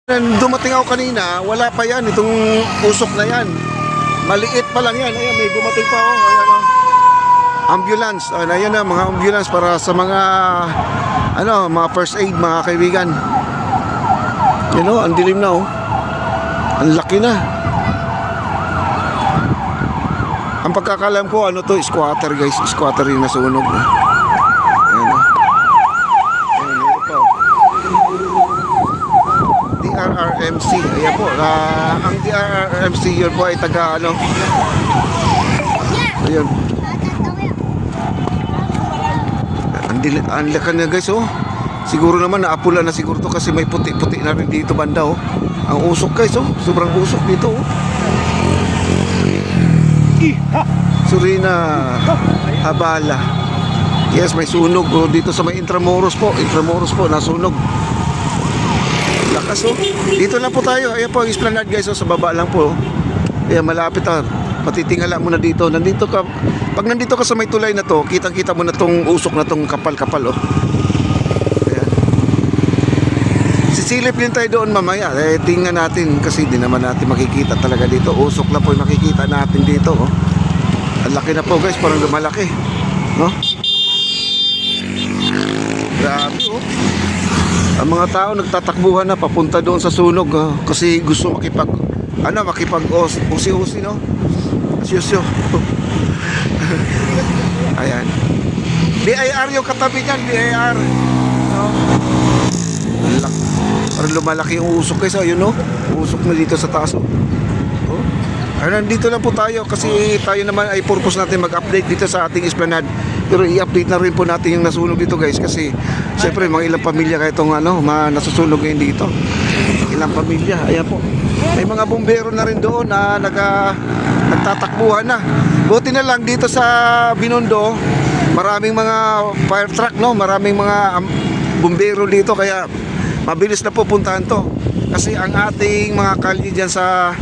Dumating ako kanina, wala pa yan, itong usok na yan. Maliit pa lang yan. Ayan, may dumating pa oh. Ayan, oh. Ambulance. Ayan na, mga ambulance para sa mga mga first aid, mga kaibigan. Yan oh, ang dilim na oh. Ang laki na. Ang pagkakalam ko, squatter guys. Squatter yung nasunog. Ayan oh. DRRMC, ayan po, ang DRRMC yun po ay taga ayun, ang laki na guys oh. Siguro naman naapula na siguro to kasi may puti-puti na rin dito banda oh. Ang usok guys oh, sobrang usok dito oh. Surina Habala. Yes, may sunog oh, dito sa may Intramuros po, nasunog. Lakas oh. Dito lang po tayo. Ayan po ang esplanade guys oh, sa baba lang po. Ayan, malapit ah. Patitingala mo na dito. Pag nandito ka sa may tulay na to, kitang-kita mo na tong usok na tong kapal-kapal oh. Ayan. Sisilip din tayo doon mamaya. Tingnan natin kasi di naman natin makikita talaga dito. Usok lang po yung makikita natin dito oh. Ang laki na po guys, parang lumalaki. No? Grabe oh. Ang mga tao nagtatakbuhan na papunta doon sa sunog kasi gusto makipag-usi-usi no? Asyosyo. Ayan. BIR yung katabi niyan, BIR. No? Parang lumalaki yung usok guys, yun no? Usok na dito sa taas oh. Ayun, nandito lang po tayo kasi tayo naman ay purpose natin mag-update dito sa ating esplanade. Pero i-update na rin po natin yung nasunog dito guys kasi siyempre mga ilang pamilya kahit itong nasusunog ngayon dito. Ilang pamilya, ayan po. May mga bumbero na rin doon na nagtatakbuhan na. Buti na lang dito sa Binondo, maraming mga fire truck no, maraming mga bumbero dito kaya mabilis na pupuntahan to. Kasi ang ating mga kalye dyan sa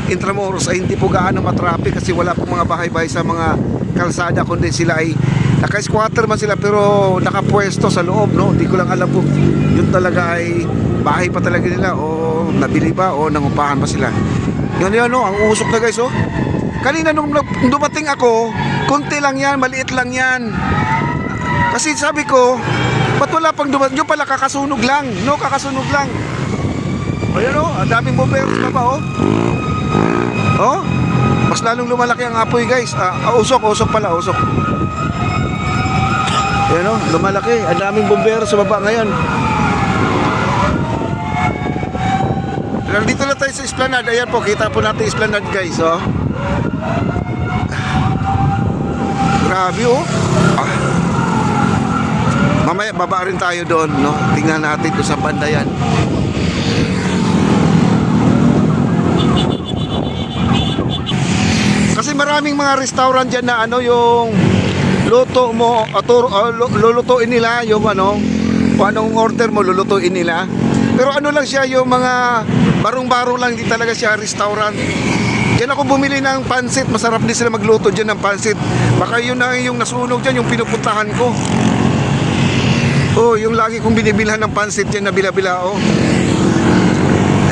Intramuros ay hindi po gaano matraffic kasi wala pong mga bahay-bahay sa mga kalsada kundi sila ay naka-squatter man sila pero nakapwesto sa loob no. Hindi ko lang alam po yun talaga ay bahay pa talaga nila o nabili ba o nangupahan pa sila. Yan no, ang usok na guys oh. Kanina nung dumating ako, konti lang yan, maliit lang yan. Kasi sabi ko, ba't wala pang dumating? Yung pala kakasunog lang, no, kakasunog lang. Ayan oh, ang daming bomberos pa ba oh. Oh, mas lalong lumalaki ang apoy guys. Usok pala, usok. Ayan o, lumalaki. Ang daming bumbero sa baba ngayon. Nandito na tayo sa esplanade. Ayan po, kita po natin esplanade guys oh. Grabe oh. Mamaya baba rin tayo doon no. Tingnan natin kung sa banda yan. Kasi maraming mga restaurant dyan na yung luto mo, lulutuin nila yung kung anong order mo, lulutuin nila. Pero lang siya, yung mga barong-barong lang, hindi talaga siya restaurant. Diyan ako bumili ng pansit, masarap din sila magluto dyan ng pansit. Baka yun na yung nasunog dyan, yung pinupuntahan ko. Oh, yung lagi kong binibilhan ng pansit dyan na bila-bila oh.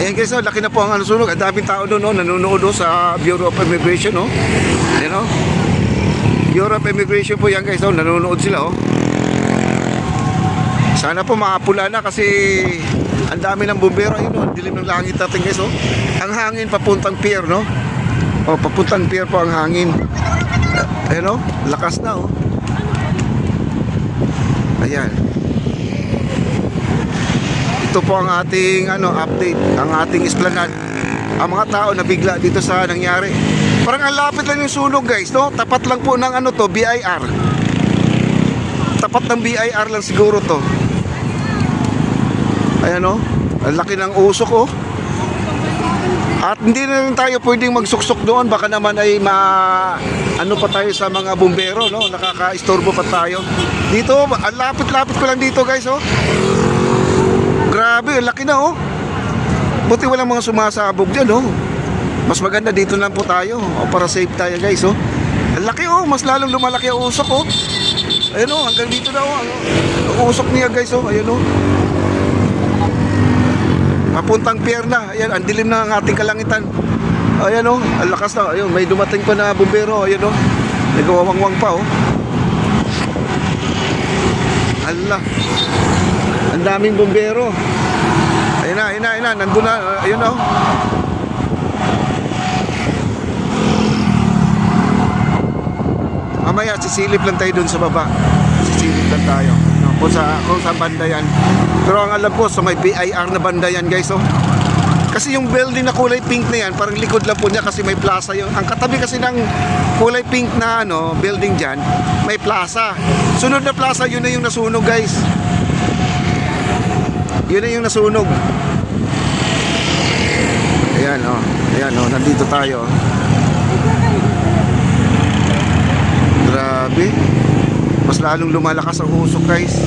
Ayan guys, laki na po ang sunog. Ang daming tao doon, nanonood sa Bureau of Immigration, no? Ayan, Bureau of Immigration po yan guys, nanonood sila, Sana po maapula na kasi ang dami ng bumbero. Ayun, ang dilim ng langit natin guys, Ang hangin papuntang pier, no? Papuntang pier po ang hangin. Ayan, lakas na, Ayan. Ito po ang ating update, ang ating esplanade. Ang mga tao nabigla dito sa nangyari. Parang ang lapit lang yung sunog guys, no? Tapat lang po ng BIR. Tapat ng BIR lang siguro to. Ayan ang laki ng usok At hindi na rin tayo pwedeng magsuksok doon, baka naman ay pa tayo sa mga bumbero, no? Nakaka-istorbo pa tayo. Dito, ang lapit-lapit ko lang dito guys, Grabe, laki na Buti walang mga sumasabog dyan Mas maganda dito lang po tayo para safe tayo guys Ang laki mas lalong lumalaki ang usok Ayun hanggang dito na ang usok niya guys Ayun papuntang pier na. Ayan, ang dilim na ang ating kalangitan. Ayan oh, ang lakas na. Ayun, may dumating pa na bumbero. Ayan oh, nagwawangwang pa oh. Hala, ang daming bumbero. Ayun na, nandun na. Ayun oh. Mamaya sisilip lang tayo dun sa baba. Sisilip lang tayo, no? Kung saan banda yan. Pero ang alam ko, sa may BIR na banda yan guys oh. Kasi yung building na kulay pink na yan, parang likod lang po niya kasi may plaza yun. Ang katabi kasi ng kulay pink na ano, building dyan, may plaza. Sunod na plaza, yun na yung nasunog guys. Yun na yung nasunog. Ayan oh, nandito tayo. Grabe. Mas lalong lumalakas ang usok guys.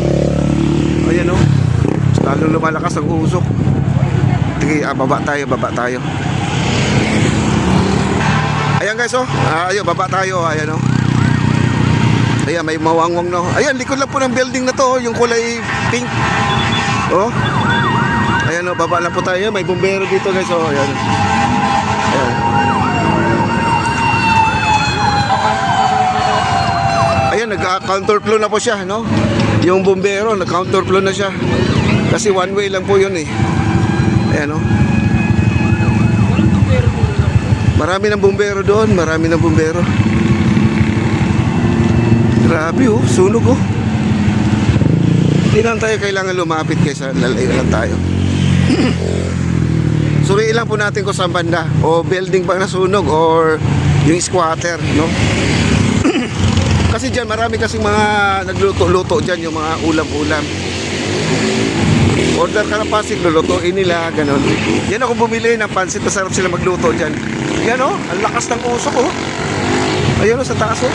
Ayan oh, mas lalong lumalakas ang usok. Sige, baba tayo. Ayan guys oh. Ayun, baba tayo. Ayan oh. Ayan, may mawangwang no. Ayan, likod lang po ng building na to, yung kulay pink. Oh. Ayan oh, baba lang po tayo. May bumbero dito guys oh. Ayan. Ayan. Ayan, nag-counterflow na po siya, no? Yung bumbero, nag-counterflow na siya. Kasi one way lang po yun eh. Ayan o. Marami ng bumbero doon. Marami ng bumbero. Grabe oh. Sunog oh. Hindi lang tayo kailangan lumapit kaysa lalayo lang tayo. Suriin lang po natin kung saan banda. O building pa nasunog or yung squatter, no? Kasi dyan marami kasing mga nagluto-luto dyan. Yung mga ulam-ulam. Order ka ng pancit, lulutuin nila, ganon. Yan ako bumili ng pancit, masarap sila magluto dyan. Yan oh, ang lakas ng usok oh. Ayun oh, sa taas oh.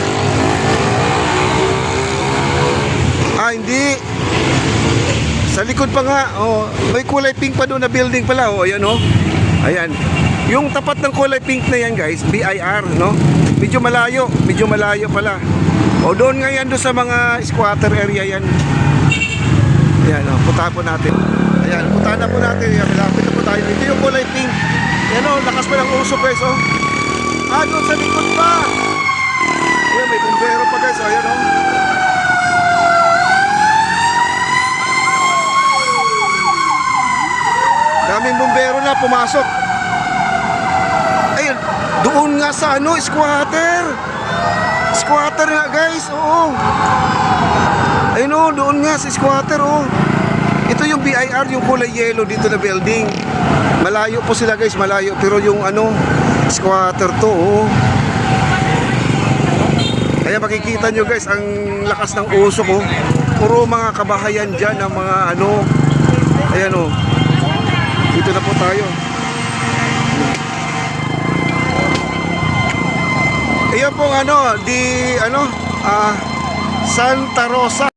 Hindi. Sa likod pa nga, oh, may kulay pink pa doon na building pala oh, ayan oh. Ayan. Yung tapat ng kulay pink na yan guys, BIR, no? Medyo malayo pala. O doon nga yan, doon sa mga squatter area yan. Ayan o, puntahan po natin. Ayan, puntahan na po natin. Ayan, malapit na po tayo. Ito yung kulay pink. Ayan o, lakas pa ng usok guys o. Doon sa likod pa. Ayan, may bumbero pa guys o. Ayan o. Daming bumbero na pumasok. Ayan, doon nga sa ano, squatter. Squatter nga guys, oo. Ayun o, doon nga si squatter o. Ito yung BIR, yung kulay yellow dito na building. Malayo po sila guys, malayo. Pero yung ano, squatter to o. Kaya makikita nyo guys, ang lakas ng usok o. Puro mga kabahayan dyan, ang mga ano. Ayan o. Dito na po tayo. Ayan pong ano, Santa Rosa.